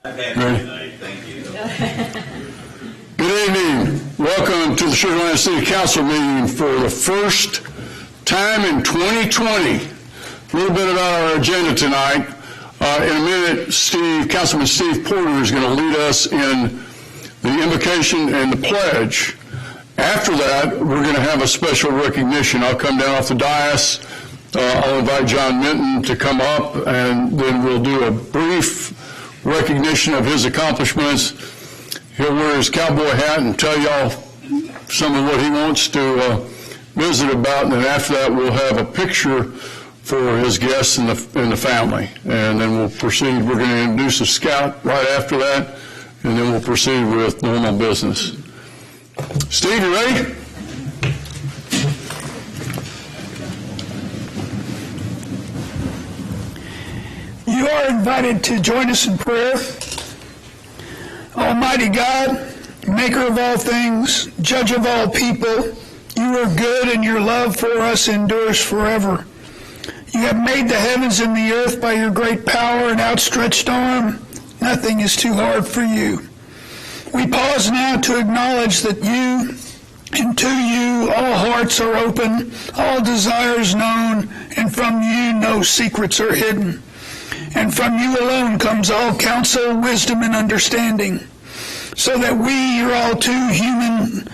Ready? Thank you. Good evening. Welcome to the Sugar Land City Council meeting for the first time in 2020. A little bit about our agenda tonight. In a minute, Councilman Steve Porter is going to lead us in the invocation and the pledge. After that, we're going to have a special recognition. I'll come down off the dais. I'll invite John Minton to come up, and then we'll do a brief recognition of his accomplishments. He'll wear his cowboy hat and tell y'all some of what he wants to visit about, and then after that we'll have a picture for his guests and the family. And then we'll proceed. We're going to introduce a scout right after that, and then we'll proceed with normal business. Steve, you ready? You are invited to join us in prayer. Almighty God, maker of all things, judge of all people, you are good and your love for us endures forever. You have made the heavens and the earth by your great power and outstretched arm. Nothing is too hard for you. We pause now to acknowledge that you, and to you all hearts are open, all desires known, and from you no secrets are hidden. And from you alone comes all counsel, wisdom, and understanding, so that we, your all too human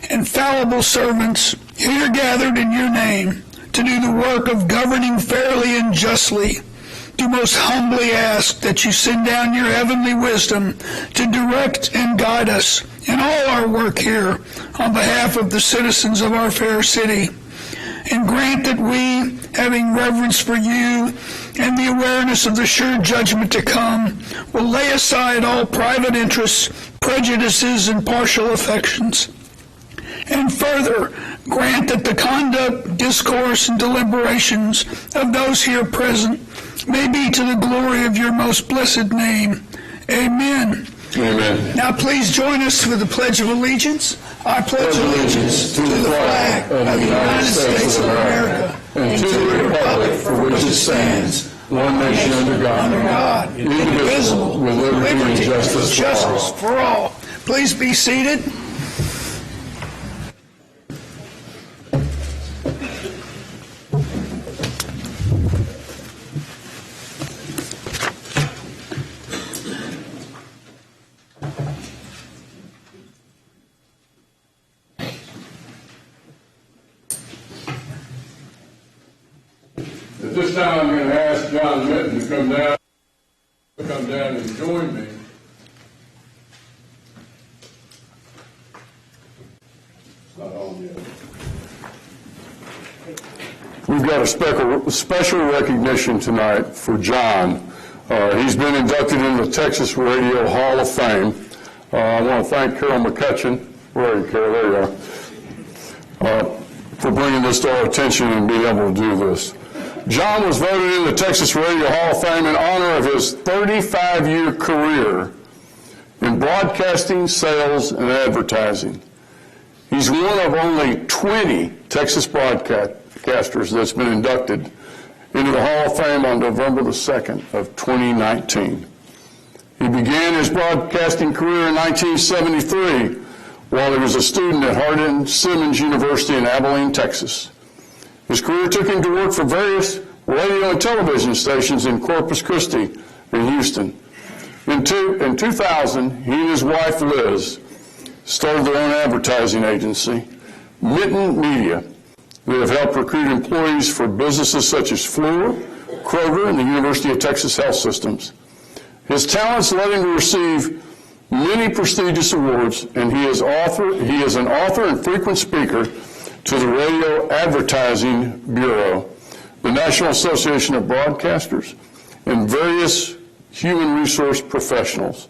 and fallible servants, here gathered in your name, to do the work of governing fairly and justly, do most humbly ask that you send down your heavenly wisdom to direct and guide us in all our work here on behalf of the citizens of our fair city. And grant that we, having reverence for you and the awareness of the sure judgment to come, will lay aside all private interests, prejudices, and partial affections. And further, grant that the conduct, discourse, and deliberations of those here present may be to the glory of your most blessed name. Amen. Amen. Now please join us for the Pledge of Allegiance. I pledge allegiance to the flag of the United States of America and to the republic for which it stands, one nation under God, indivisible, with liberty and justice for all. Please be seated. At this time, I'm going to ask John Minton to come down and join me. It's not on yet. We've got a special recognition tonight for John. He's been inducted into the Texas Radio Hall of Fame. I want to thank Carol McCutcheon. Where are you, Carol? There you are. For bringing this to our attention and being able to do this. John was voted in the Texas Radio Hall of Fame in honor of his 35-year career in broadcasting, sales, and advertising. He's one of only 20 Texas broadcasters that's been inducted into the Hall of Fame on November the 2nd of 2019. He began his broadcasting career in 1973 while he was a student at Hardin-Simmons University in Abilene, Texas. His career took him to work for various radio and television stations in Corpus Christi and Houston. In 2000, he and his wife, Liz, started their own advertising agency, Minton Media. They have helped recruit employees for businesses such as Fluor, Kroger, and the University of Texas Health Systems. His talents led him to receive many prestigious awards, and he is an author and frequent speaker to the Radio Advertising Bureau, the National Association of Broadcasters, and various human resource professionals.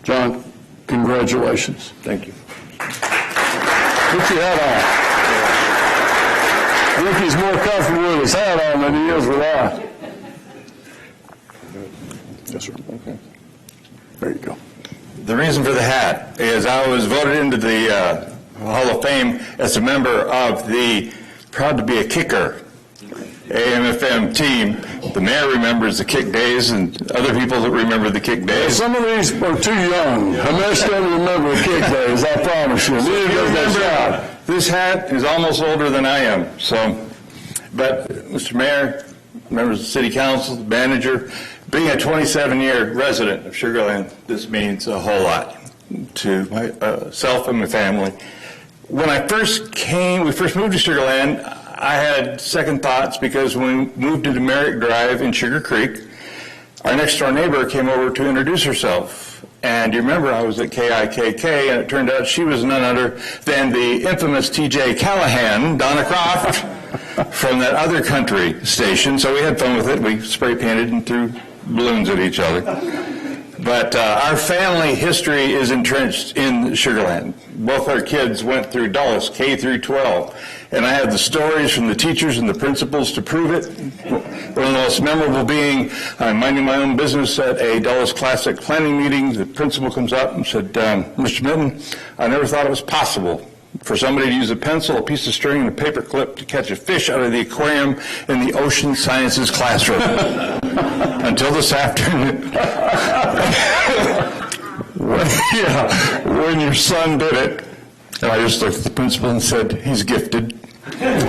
John, congratulations. Thank you. Put your hat on. I think he's more comfortable with his hat on than he is without. Yes, sir. Okay. There you go. The reason for the hat is I was voted into the Hall of Fame as a member of the Proud to be a Kicker AM/FM team The mayor remembers the kick days, and other people that remember the kick days. Some of these are too young. Hamesh doesn't remember the kick days, I promise you. Neither does that shot. This hat is almost older than I am. But Mr. Mayor, members of the City Council, the manager, being a 27-year resident of Sugar Land, this means a whole lot to myself and my family. When we first moved to Sugar Land, I had second thoughts because when we moved into Merrick Drive in Sugar Creek, our next door neighbor came over to introduce herself. And you remember I was at KIKK, and it turned out she was none other than the infamous T.J. Callahan, Donna Croft, from that other country station. So we had fun with it. We spray painted and threw balloons at each other. But our family history is entrenched in Sugar Land. Both our kids went through Dulles, K through 12. And I have the stories from the teachers and the principals to prove it. One of the most memorable being, I'm minding my own business at a Dulles Classic planning meeting. The principal comes up and said, Mr. Mitten, I never thought it was possible for somebody to use a pencil, a piece of string, and a paper clip to catch a fish out of the aquarium in the ocean sciences classroom. Until this afternoon. When your son did it, and I just looked at the principal and said, he's gifted. And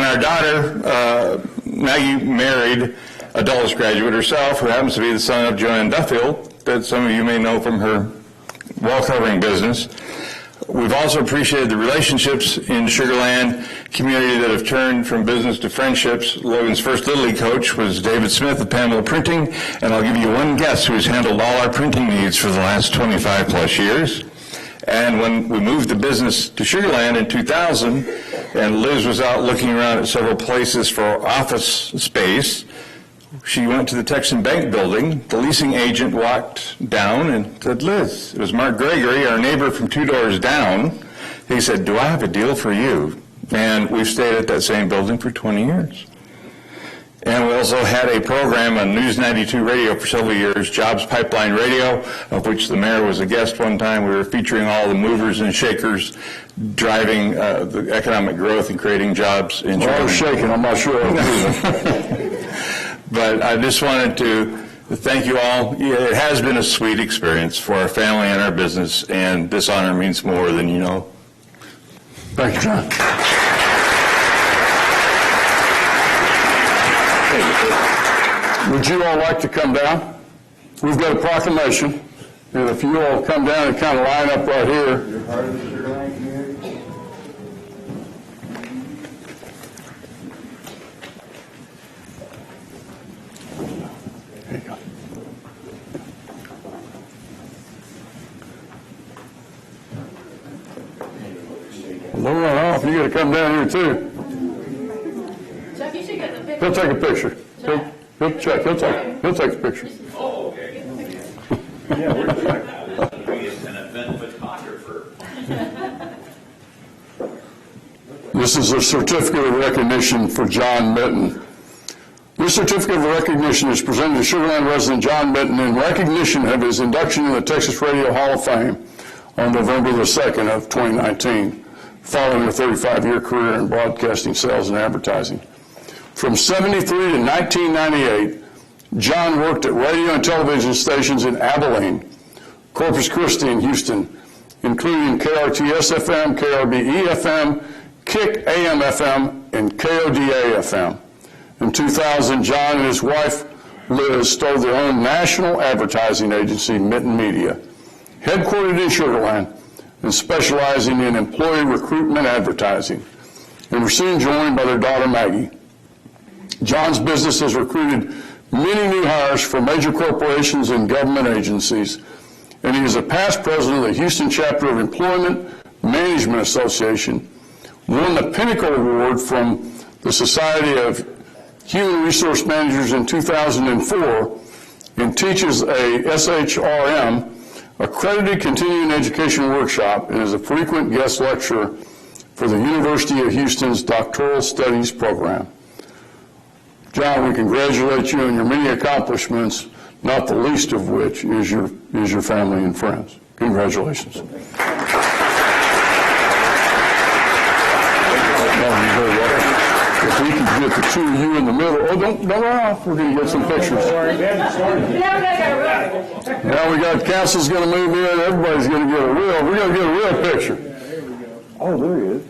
our daughter, Maggie, married a Dulles graduate herself, who happens to be the son of Joanne Duffield, that some of you may know from her wall covering business. We've also appreciated the relationships in Sugar Land community that have turned from business to friendships. Logan's first Little League coach was David Smith of Pamela Printing, and I'll give you one guest who's handled all our printing needs for the last 25 plus years. And when we moved the business to Sugar Land in 2000, and Liz was out looking around at several places for office space, she went to the Texan Bank building. The leasing agent walked down and said, Liz, it was Mark Gregory, our neighbor from 2 doors down. He said, do I have a deal for you? And we've stayed at that same building for 20 years. And we also had a program on News 92 radio for several years, Jobs Pipeline Radio, of which the mayor was a guest one time. We were featuring all the movers and shakers driving the economic growth and creating jobs in Well, I was shaking, I'm not sure I was. But I just wanted to thank you all. It has been a sweet experience for our family and our business, and this honor means more than you know. Thank you, John. Would you all like to come down? We've got a proclamation, and if you all come down and kind of line up right here. You're part of the Sugar Land community? There you go. Don't run off. You got to come down here too. Chuck, you should get the picture. He'll take a picture. He'll check. He'll take a picture. Oh, okay. Yeah, we're an event photographer. This is a certificate of recognition for John Mitten. This certificate of recognition is presented to Sugar Land resident John Mitten in recognition of his induction in the Texas Radio Hall of Fame on November the 2nd of 2019, following a 35-year career in broadcasting, sales, and advertising. From 73 to 1998, John worked at radio and television stations in Abilene, Corpus Christi, and Houston, including KRTS-FM, KRBE-FM, KIC AM-FM, and KODA-FM. In 2000, John and his wife, Liz, started their own national advertising agency, Mitten Media, headquartered in Sugar Land and specializing in employee recruitment advertising, and were soon joined by their daughter, Maggie. John's business has recruited many new hires for major corporations and government agencies, and he is a past president of the Houston chapter of Employment Management Association, won the Pinnacle Award from the Society of Human Resource Managers in 2004, and teaches a SHRM, accredited continuing education workshop, and is a frequent guest lecturer for the University of Houston's Doctoral Studies program. John, we congratulate you on your many accomplishments, not the least of which is your family and friends. Congratulations. If we can get the two of you in the middle. Oh, don't run off. We're going to get some pictures. Now we got Castle's going to move in. Everybody's going to get a real. We're going to get a real picture. Oh, there he is.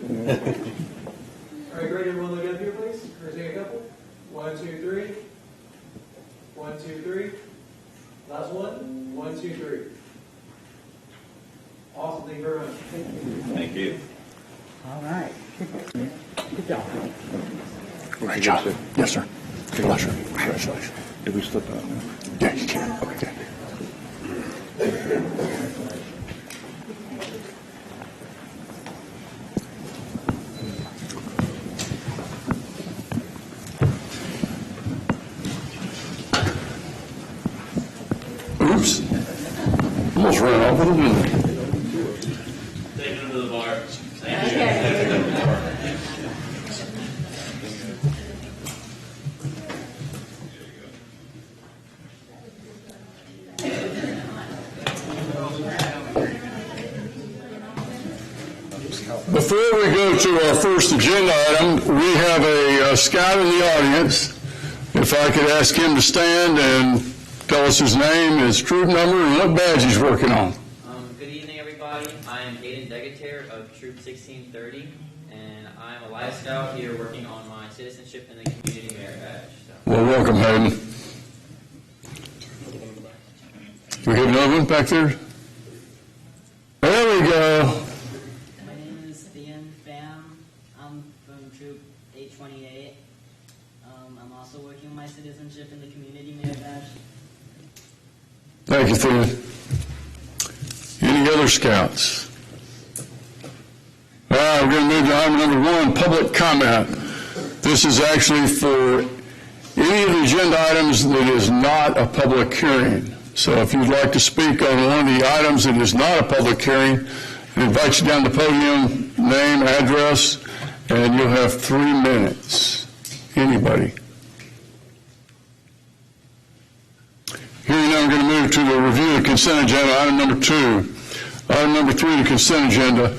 All right, great. Everyone look up here, please. We're going to take a couple. 1, 2, 3. 1, 2, 3. Last one. 1, 2, 3. Awesome. Thank you very much. Thank you. All right. Good job. Great job. Yes, sir. Pleasure. Congratulations. Did we slip out now? Yeah, you can. Okay. Oops. Almost ran off with a window. Take him to the bar. Before we go to our first agenda item, we have a scout in the audience. If I could ask him to stand and tell us his name, his troop number, and what badge he's working on. Good evening, everybody. I am Aiden Degater of Troop 1630, and I'm a Life Scout here working on my citizenship in the community merit badge. So. Well, welcome, Hayden. Do we have another one back there? There we go. My name is Thean Pham. I'm from Troop 828. I'm also working on my citizenship in the community merit badge. Thank you, Thean. Any other scouts? All right, we're going to move to item number 1, public comment. This is actually for any of the agenda items that is not a public hearing. So if you'd like to speak on one of the items that is not a public hearing, I invite you down the podium, name, address, and you'll have 3 minutes. Anybody? Hearing now, we're going to move to the review of the consent agenda, item number 2. Item number 3, the consent agenda.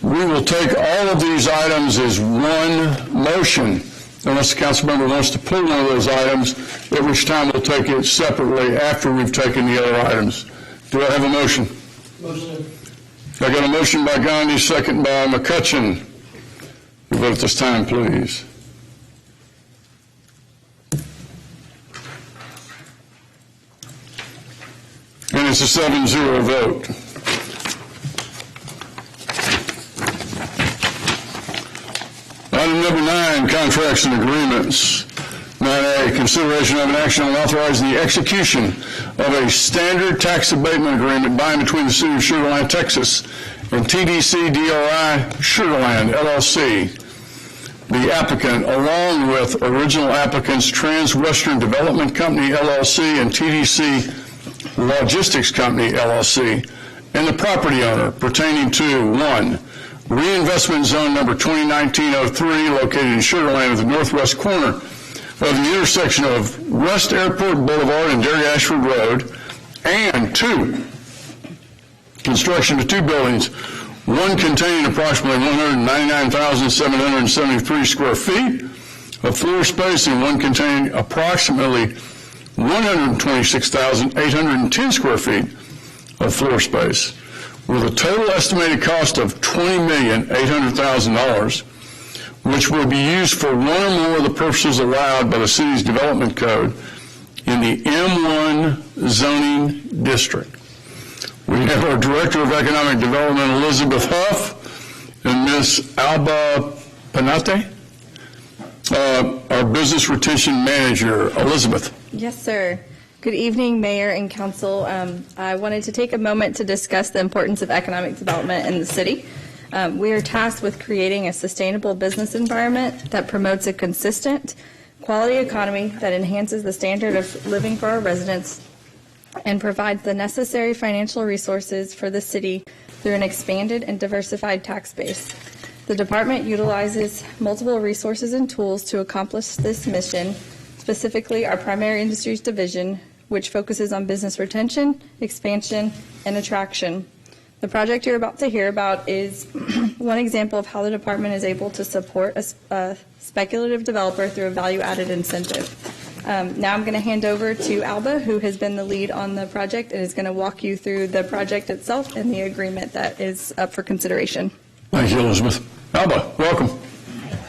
We will take all of these items as one motion, unless the council member wants to pull one of those items, at which time we'll take it separately after we've taken the other items. Do I have a motion? Motion. I got a motion by Gandhi, second by McCutcheon. You vote at this time, please. And it's a 7-0 vote. Item number 9, contracts and agreements. 9A, consideration of an action on authorizing the execution of a standard tax abatement agreement by and between the City of Sugar Land, Texas, and TDC DRI Sugar Land, LLC. The applicant, along with original applicants Transwestern Development Company, LLC, and TDC Logistics Company, LLC, and the property owner pertaining to 1, reinvestment zone number 2019-03 located in Sugar Land at the northwest corner of the intersection of West Airport Boulevard and Dairy Ashford Road, and 2, construction of 2 buildings, one containing approximately 199,773 square feet of floor space and one containing approximately 126,810 square feet of floor space, with a total estimated cost of $20,800,000, which will be used for one or more of the purposes allowed by the city's development code in the M1 zoning district. We have our Director of Economic Development, Elizabeth Huff, and Ms. Alba Panate, our Business Retention Manager, Elizabeth. Yes, sir. Good evening, Mayor and Council. I wanted to take a moment to discuss the importance of economic development in the city. We are tasked with creating a sustainable business environment that promotes a consistent, quality economy that enhances the standard of living for our residents and provides the necessary financial resources for the city through an expanded and diversified tax base. The department utilizes multiple resources and tools to accomplish this mission, specifically our Primary Industries Division, which focuses on business retention, expansion, and attraction. The project you're about to hear about is one example of how the department is able to support a speculative developer through a value-added incentive. Now I'm going to hand over to Alba, who has been the lead on the project and is going to walk you through the project itself and the agreement that is up for consideration. Thank you, Elizabeth. Alba, welcome.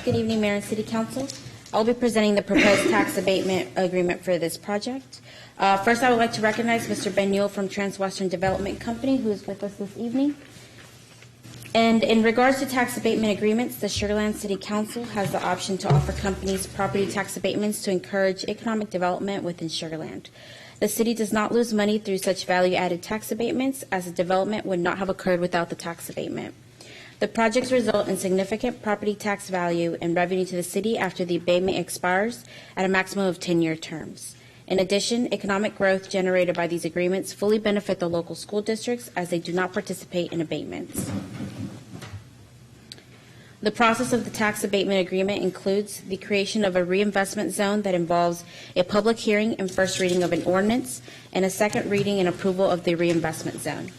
Good evening, Mayor and City Council. I'll be presenting the proposed tax abatement agreement for this project. First, I would like to recognize Mr. Ben Newell from Transwestern Development Company, who is with us this evening. And in regards to tax abatement agreements, the Sugar Land City Council has the option to offer companies property tax abatements to encourage economic development within Sugar Land. The city does not lose money through such value-added tax abatements, as the development would not have occurred without the tax abatement. The projects result in significant property tax value and revenue to the city after the abatement expires at a maximum of 10-year terms. In addition, economic growth generated by these agreements fully benefit the local school districts, as they do not participate in abatements. The process of the tax abatement agreement includes the creation of a reinvestment zone that involves a public hearing and first reading of an ordinance, and a second reading and approval of the reinvestment zone.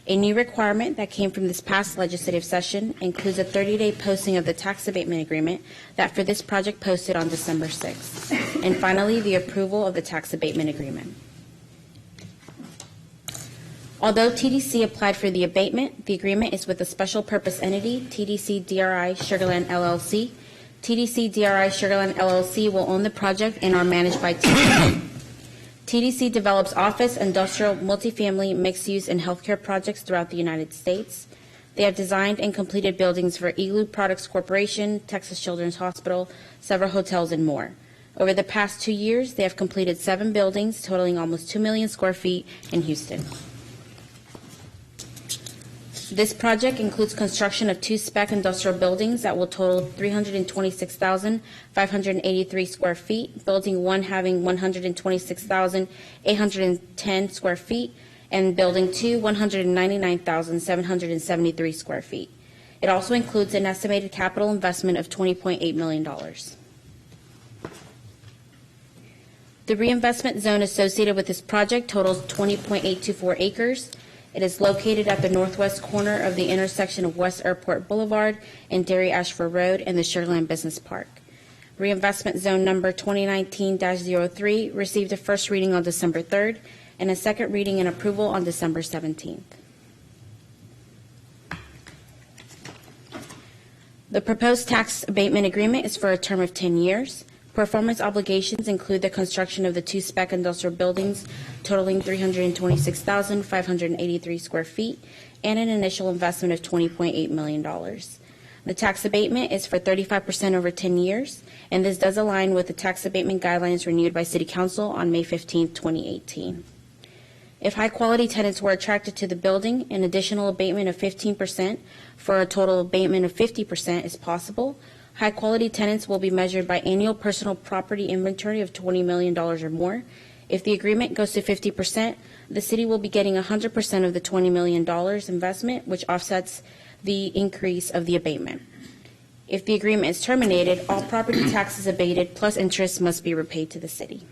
A new requirement that came from this past legislative session includes a 30-day posting of the tax abatement agreement that for this project posted on December 6th. And finally, the approval of the tax abatement agreement. Although TDC applied for the abatement, the agreement is with a special purpose entity, TDC DRI Sugar Land LLC. TDC DRI Sugar Land LLC will own the project and are managed by TDC. TDC develops office, industrial, multifamily, mixed-use, and healthcare projects throughout the United States. They have designed and completed buildings for Igloo Products Corporation, Texas Children's Hospital, several hotels, and more. Over the past 2 years, they have completed 7 buildings totaling almost 2 million square feet in Houston. This project includes construction of 2 spec industrial buildings that will total 326,583 square feet, Building 1 having 126,810 square feet, and Building 2, 199,773 square feet. It also includes an estimated capital investment of $20.8 million. The reinvestment zone associated with this project totals 20.824 acres. It is located at the northwest corner of the intersection of West Airport Boulevard and Dairy Ashford Road in the Sugar Land Business Park. Reinvestment Zone number 2019-03 received a first reading on December 3rd and a second reading and approval on December 17th. The proposed tax abatement agreement is for a term of 10 years. Performance obligations include the construction of the 2 spec industrial buildings totaling 326,583 square feet and an initial investment of $20.8 million. The tax abatement is for 35% over 10 years, and this does align with the tax abatement guidelines renewed by City Council on May 15, 2018. If high-quality tenants were attracted to the building, an additional abatement of 15% for a total abatement of 50% is possible. High-quality tenants will be measured by annual personal property inventory of $20 million or more. If the agreement goes to 50%, the city will be getting 100% of the $20 million investment, which offsets the increase of the abatement. If the agreement is terminated, all property taxes abated plus interest must be repaid to the city.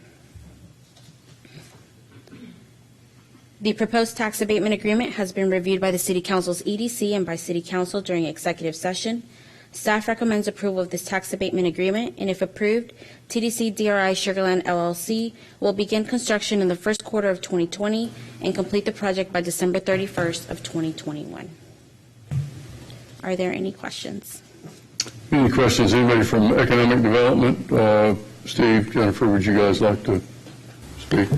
The proposed tax abatement agreement has been reviewed by the City Council's EDC and by City Council during executive session. Staff recommends approval of this tax abatement agreement, and if approved, TDC DRI Sugar Land LLC will begin construction in the first quarter of 2020 and complete the project by December 31st of 2021. Are there any questions? Any questions? Anybody from Economic Development? Steve, Jennifer, would you guys like to speak?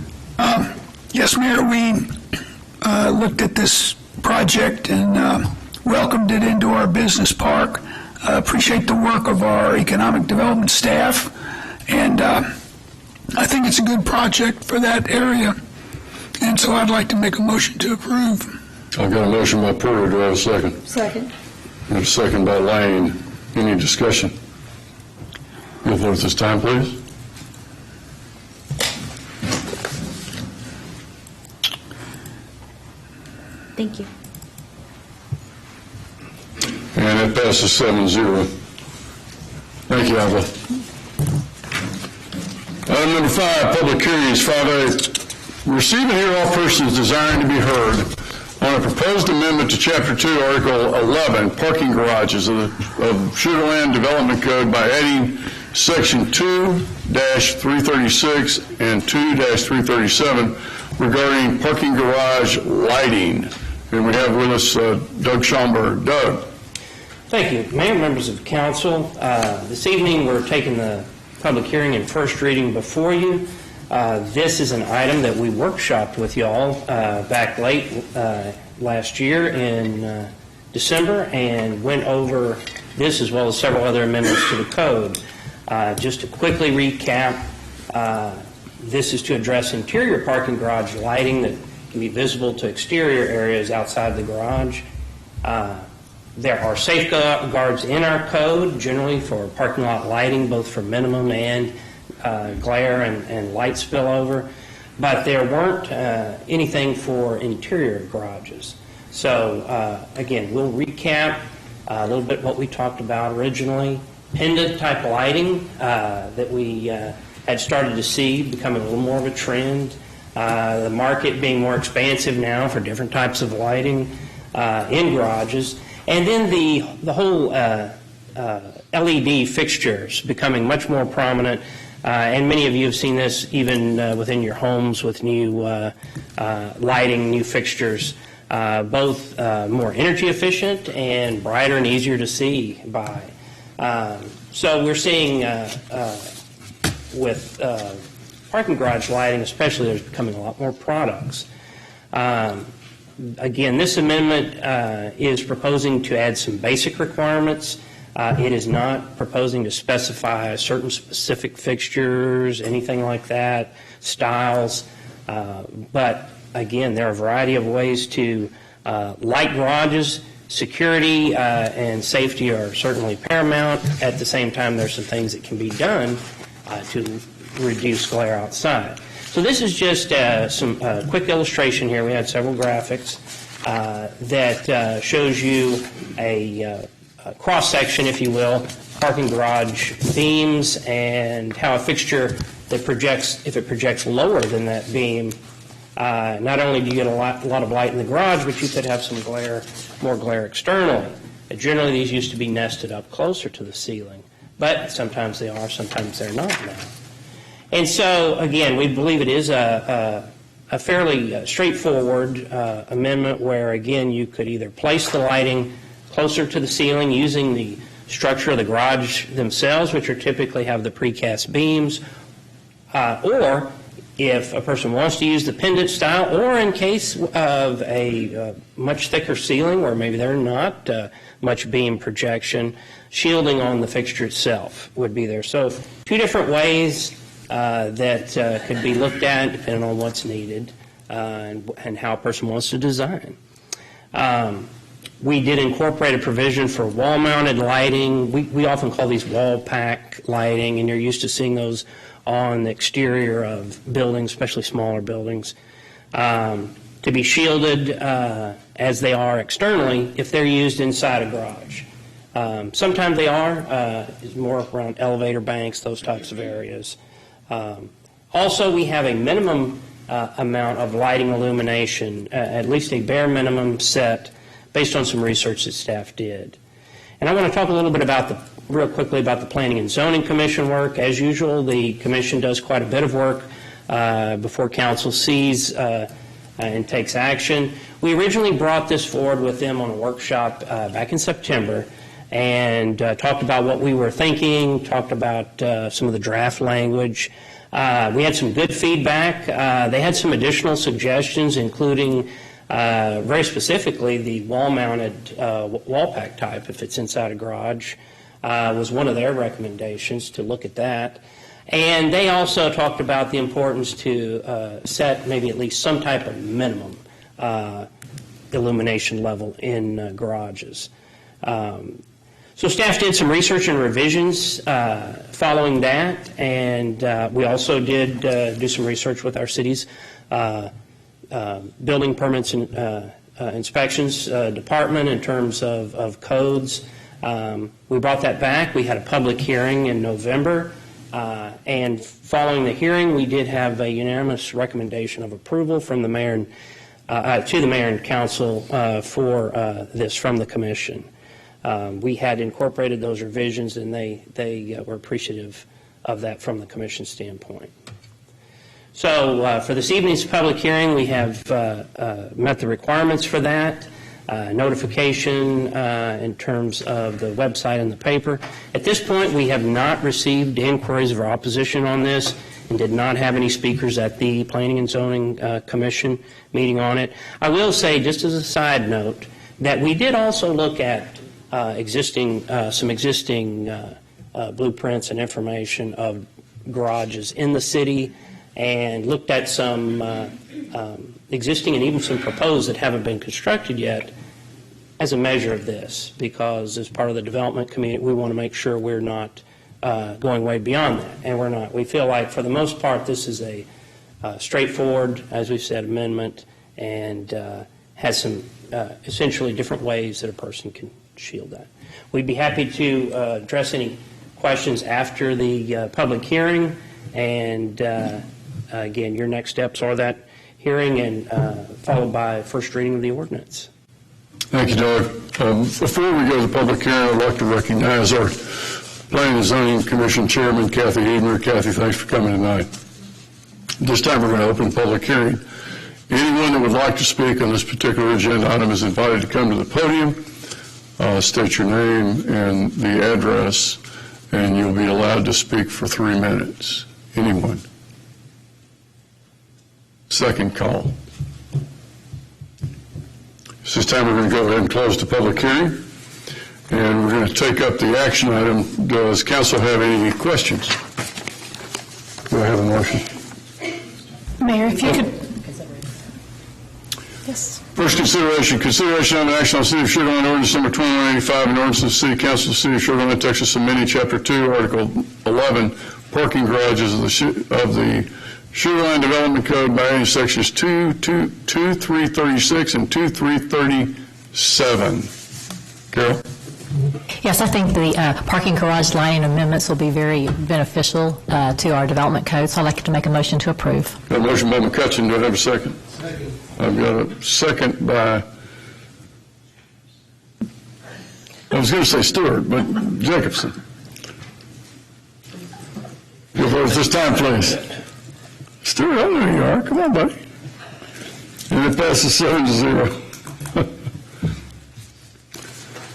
Yes, Mayor, we looked at this project and welcomed it into our business park. Appreciate the work of our economic development staff, and I think it's a good project for that area, and so I'd like to make a motion to approve. I've got a motion by Porter. Do I have a second? Second. And a second by Lane. Any discussion? You'll vote this time, please. Thank you. And it passes 7-0. Thank you, Alva. Item number 5, public hearings, 5A. Receive and hear all persons desiring to be heard On a proposed amendment to Chapter 2, Article 11, parking garages of Sugar Land Development Code by adding Section 2-336 and 2-337 regarding parking garage lighting. And we have with us Doug Schomburg. Doug. Thank you. Mayor, members of council, this evening we're taking the public hearing and first reading before you. This is an item that we workshopped with y'all back late last year in December and went over this as well as several other amendments to the code. Just to quickly recap, this is to address interior parking garage lighting that can be visible to exterior areas outside the garage. There are safeguards in our code generally for parking lot lighting, both for minimum and glare and light spillover, but there weren't anything for interior garages. So again, we'll recap a little bit what we talked about originally. Pendant type lighting that we had started to see becoming a little more of a trend. The market being more expansive now for different types of lighting in garages. And then the whole LED fixtures becoming much more prominent. And many of you have seen this even within your homes with new lighting, new fixtures, both more energy efficient and brighter and easier to see by. So we're seeing with parking garage lighting especially, there's becoming a lot more products. Again, this amendment is proposing to add some basic requirements. It is not proposing to specify certain specific fixtures, anything like that, styles. But again, there are a variety of ways to light garages. Security and safety are certainly paramount. At the same time, there's some things that can be done to reduce glare outside. So this is just some quick illustration here. We had several graphics that shows you a cross-section, if you will, parking garage beams and how a fixture that projects, if it projects lower than that beam, not only do you get a lot of light in the garage, but you could have some glare, more glare externally. Generally, these used to be nested up closer to the ceiling, but sometimes they are, sometimes they're not now. And so, again, we believe it is a fairly straightforward amendment where, again, you could either place the lighting closer to the ceiling using the structure of the garage themselves, which are typically have the precast beams, or if a person wants to use the pendant style, or in case of a much thicker ceiling where maybe there's not much beam projection, shielding on the fixture itself would be there. So two different ways that could be looked at depending on what's needed and how a person wants to design. We did incorporate a provision for wall-mounted lighting. We often call these wall pack lighting, and you're used to seeing those on the exterior of buildings, especially smaller buildings, to be shielded as they are externally if they're used inside a garage. Sometimes they are, more around elevator banks, those types of areas. Also, we have a minimum amount of lighting illumination, at least a bare minimum set, based on some research that staff did. And I want to talk a little bit real quickly about the Planning and Zoning Commission work. As usual, the Commission does quite a bit of work before Council sees and takes action. We originally brought this forward with them on a workshop back in September and talked about what we were thinking, talked about some of the draft language. We had some good feedback. They had some additional suggestions, including very specifically the wall-mounted wall pack type, if it's inside a garage, was one of their recommendations to look at that. And they also talked about the importance to set maybe at least some type of minimum illumination level in garages. So staff did some research and revisions following that, and we also did do some research with our city's building permits and inspections department in terms of codes. We brought that back. We had a public hearing in November, and following the hearing, we did have a unanimous recommendation of approval from the mayor to the mayor and council for this from the commission. We had incorporated those revisions, and they were appreciative of that from the commission standpoint. So for this evening's public hearing, we have met the requirements for that. Notification in terms of the website and the paper. At this point, we have not received inquiries of our opposition on this and did not have any speakers at the Planning and Zoning Commission meeting on it. I will say, just as a side note, that we did also look at some existing blueprints and information of garages in the city, and looked at some existing and even some proposed that haven't been constructed yet as a measure of this, because as part of the development community, we want to make sure we're not going way beyond that, and we're not. We feel like, for the most part, this is a straightforward, as we said, amendment, and has some essentially different ways that a person can shield that. We'd be happy to address any questions after the public hearing, and again, your next steps are that hearing and followed by first reading of the ordinance. Thank you, Doug. Before we go to the public hearing, I'd like to recognize our Planning and Zoning Commission Chairman, Kathy Ebner. Kathy, thanks for coming tonight. This time we're going to open the public hearing. Anyone that would like to speak on this particular agenda item is invited to come to the podium, state your name and the address, and you'll be allowed to speak for 3 minutes. Anyone? Second call. This time we're going to go ahead and close the public hearing, and we're going to take up the action item. Does council have any questions? Do I have a motion? Mayor, if you could. Yes. First consideration on action on City of Sugar Land Ordinance Number 2185, an ordinance of the City Council of the City of Sugar Land, Texas, amending Chapter 2, Article 11, parking garages of the Sugar Land Development Code by adding sections 2336 and 2337. Carol? Yes, I think the parking garage lining amendments will be very beneficial to our development code, so I'd like to make a motion to approve. Got a motion by McCutcheon. Do I have a second? Second. I've got a second by, I was going to say Stewart, but Jacobson. Your vote this time, please. Stewart, I know who you are. Come on, buddy. And it passes 7-0.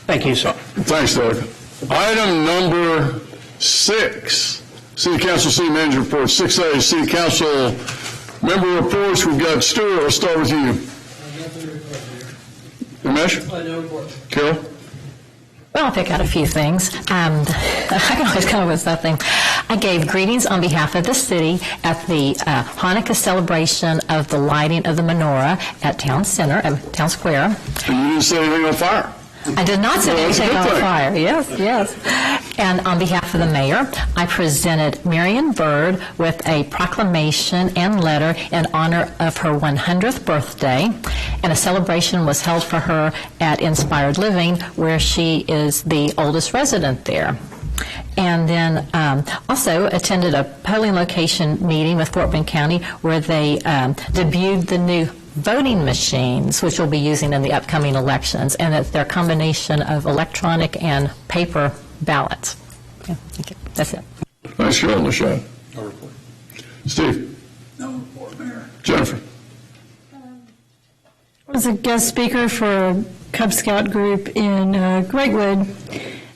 Thank you, sir. Thanks, Doug. Item number 6, City Council City Manager Report. 6A, City Council Member Reports. We've got Stewart. Let's start with you. Ramesh? No report. Carol? Well, I'll pick out a few things. I can always come up with something. I gave greetings on behalf of the city at the Hanukkah celebration of the lighting of the menorah at Town Center, Town Square. And you didn't say anything on fire. I did not set anything on fire. Yes, yes. And on behalf of the mayor, I presented Marion Bird with a proclamation and letter in honor of her 100th birthday, and a celebration was held for her at Inspired Living, where she is the oldest resident there. And then also attended a polling location meeting with Fort Bend County, where they debuted the new voting machines, which we'll be using in the upcoming elections, and it's their combination of electronic and paper ballots. Yeah, thank you. That's it. Thanks, Carol. LaShawn. No report. Steve. No report, Mayor. Jennifer. I was a guest speaker for a Cub Scout group in Greatwood,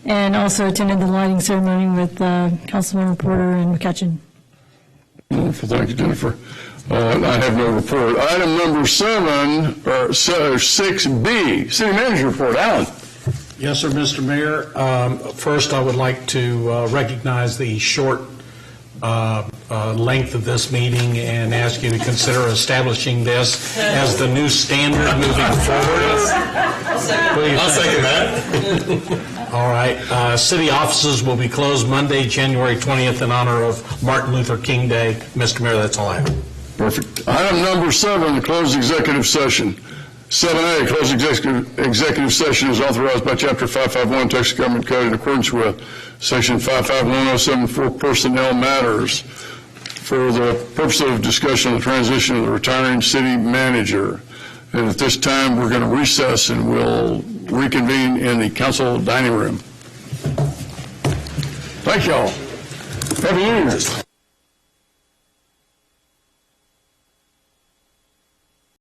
and also attended the lighting ceremony with Councilman Porter and McCutcheon. Wonderful. Thank you, Jennifer. I have no report. Item number 6B, City Manager Report. Alan. Yes, sir, Mr. Mayor. First, I would like to recognize the short length of this meeting and ask you to consider establishing this as the new standard moving forward. I'll second that. All right. City offices will be closed Monday, January 20th in honor of Martin Luther King Day. Mr. Mayor, that's all I have. Perfect. Item number 7, the closed executive session. 7A, closed executive session is authorized by Chapter 551 Texas Government Code in accordance with Section 551074 personnel matters for the purpose of discussion of the transition of the retiring city manager. And at this time, we're going to recess and we'll reconvene in the council dining room. Thank you all. Happy New Year's.